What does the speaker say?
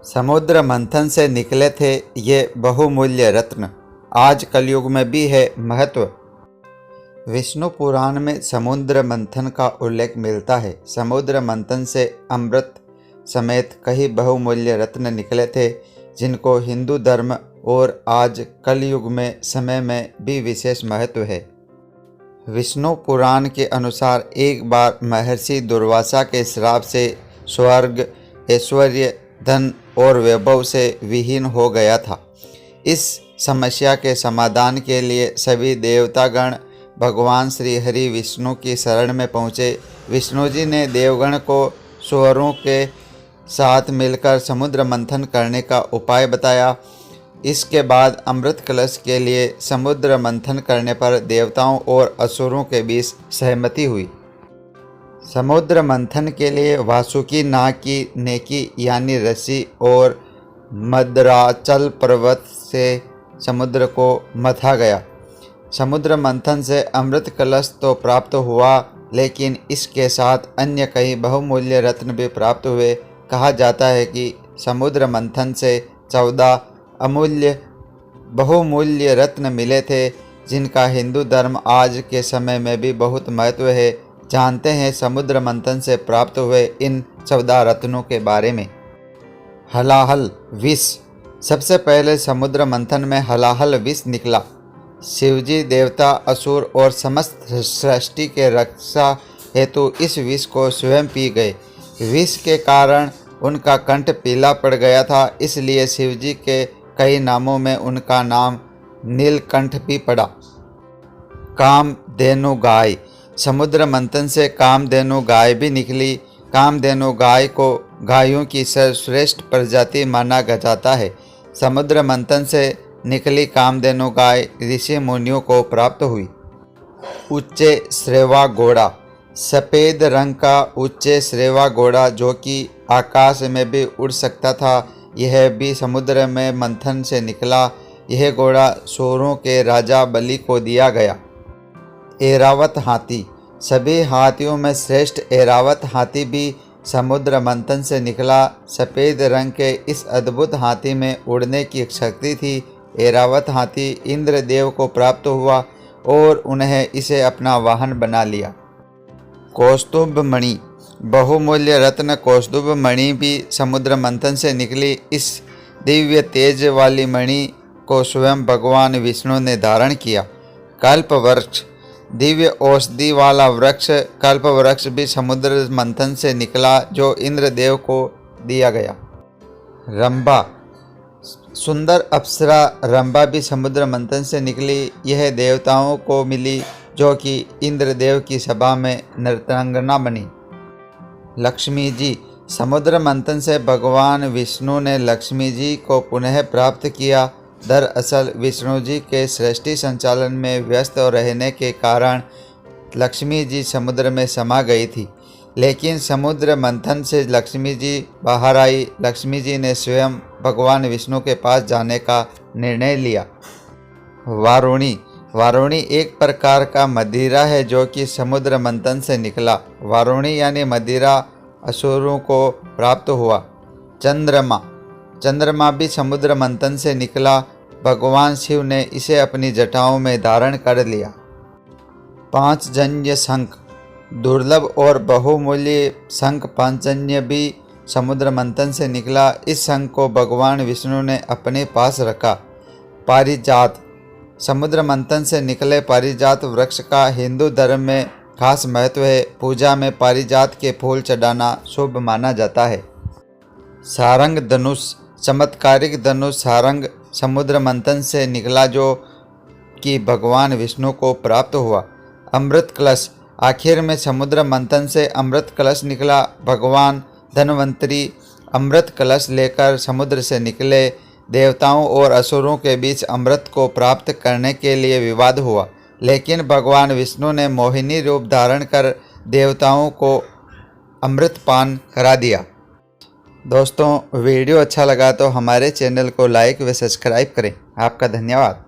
समुद्र मंथन से निकले थे ये बहुमूल्य रत्न, आज कलयुग में भी है महत्व। विष्णु पुराण में समुद्र मंथन का उल्लेख मिलता है। समुद्र मंथन से अमृत समेत कई बहुमूल्य रत्न निकले थे, जिनको हिंदू धर्म और आज कलयुग में समय में भी विशेष महत्व है। विष्णु पुराण के अनुसार एक बार महर्षि दुर्वासा के श्राप से स्वर्ग, ऐश्वर्य, धन और वैभव से विहीन हो गया था। इस समस्या के समाधान के लिए सभी देवतागण भगवान श्री हरि विष्णु की शरण में पहुँचे। विष्णु जी ने देवगण को स्वरों के साथ मिलकर समुद्र मंथन करने का उपाय बताया। इसके बाद अमृत कलश के लिए समुद्र मंथन करने पर देवताओं और असुरों के बीच सहमति हुई। समुद्र मंथन के लिए वासुकी नाग की नेकी यानी रस्सी और मद्राचल पर्वत से समुद्र को मथा गया। समुद्र मंथन से अमृत कलश तो प्राप्त हुआ, लेकिन इसके साथ अन्य कई बहुमूल्य रत्न भी प्राप्त हुए। कहा जाता है कि समुद्र मंथन से 14 अमूल्य बहुमूल्य रत्न मिले थे, जिनका हिंदू धर्म आज के समय में भी बहुत महत्व है। जानते हैं समुद्र मंथन से प्राप्त हुए इन 14 रत्नों के बारे में। हलाहल विष। सबसे पहले समुद्र मंथन में हलाहल विष निकला। शिवजी, देवता, असुर और समस्त सृष्टि के रक्षा हेतु इस विष को स्वयं पी गए। विष के कारण उनका कंठ पीला पड़ गया था, इसलिए शिवजी के कई नामों में उनका नाम नीलकंठ भी पड़ा। कामधेनु गाय। समुद्र मंथन से कामधेनु गाय भी निकली। कामधेनु गाय को गायों की सर्वश्रेष्ठ प्रजाति माना जाता है। समुद्र मंथन से निकली कामधेनु गाय ऋषि मुनियों को प्राप्त हुई। उच्चे श्रेवा घोड़ा। सफ़ेद रंग का उच्चे श्रेवा घोड़ा, जो कि आकाश में भी उड़ सकता था, यह भी समुद्र में मंथन से निकला। यह घोड़ा सूरों के राजा बलि को दिया गया। ऐरावत हाथी। सभी हाथियों में श्रेष्ठ ऐरावत हाथी भी समुद्र मंथन से निकला। सफ़ेद रंग के इस अद्भुत हाथी में उड़ने की शक्ति थी। ऐरावत हाथी इंद्रदेव को प्राप्त हुआ और उन्हें इसे अपना वाहन बना लिया। कौस्तुभ मणि। बहुमूल्य रत्न कौस्तुभ मणि भी समुद्र मंथन से निकली। इस दिव्य तेज वाली मणि को स्वयं भगवान विष्णु ने धारण किया। कल्प वृक्ष। दिव्य औषधि वाला वृक्ष कल्प वृक्ष भी समुद्र मंथन से निकला, जो इंद्रदेव को दिया गया। रंभा। सुंदर अप्सरा रंभा भी समुद्र मंथन से निकली। यह देवताओं को मिली, जो कि इंद्रदेव की सभा में नर्तनांगना बनी। लक्ष्मी जी। समुद्र मंथन से भगवान विष्णु ने लक्ष्मी जी को पुनः प्राप्त किया। दरअसल विष्णु जी के सृष्टि संचालन में व्यस्त रहने के कारण लक्ष्मी जी समुद्र में समा गई थी, लेकिन समुद्र मंथन से लक्ष्मी जी बाहर आई। लक्ष्मी जी ने स्वयं भगवान विष्णु के पास जाने का निर्णय लिया। वारुणी। वारुणी एक प्रकार का मदिरा है, जो कि समुद्र मंथन से निकला। वारुणी यानी मदिरा असुरों को प्राप्त हुआ। चंद्रमा। चंद्रमा भी समुद्र मंथन से निकला। भगवान शिव ने इसे अपनी जटाओं में धारण कर लिया। पांचजन्य शंख। दुर्लभ और बहुमूल्य शंख पांचजन्य भी समुद्र मंथन से निकला। इस शंख को भगवान विष्णु ने अपने पास रखा। पारिजात। समुद्र मंथन से निकले पारिजात वृक्ष का हिंदू धर्म में खास महत्व है। पूजा में पारिजात के फूल चढ़ाना शुभ माना जाता है। सारंग धनुष। चमत्कारिक धनुष सारंग समुद्र मंथन से निकला, जो कि भगवान विष्णु को प्राप्त हुआ। अमृत कलश। आखिर में समुद्र मंथन से अमृत कलश निकला। भगवान धन्वंतरी अमृत कलश लेकर समुद्र से निकले। देवताओं और असुरों के बीच अमृत को प्राप्त करने के लिए विवाद हुआ, लेकिन भगवान विष्णु ने मोहिनी रूप धारण कर देवताओं को अमृत पान करा दिया। दोस्तों, वीडियो अच्छा लगा तो हमारे चैनल को लाइक व सब्सक्राइब करें। आपका धन्यवाद।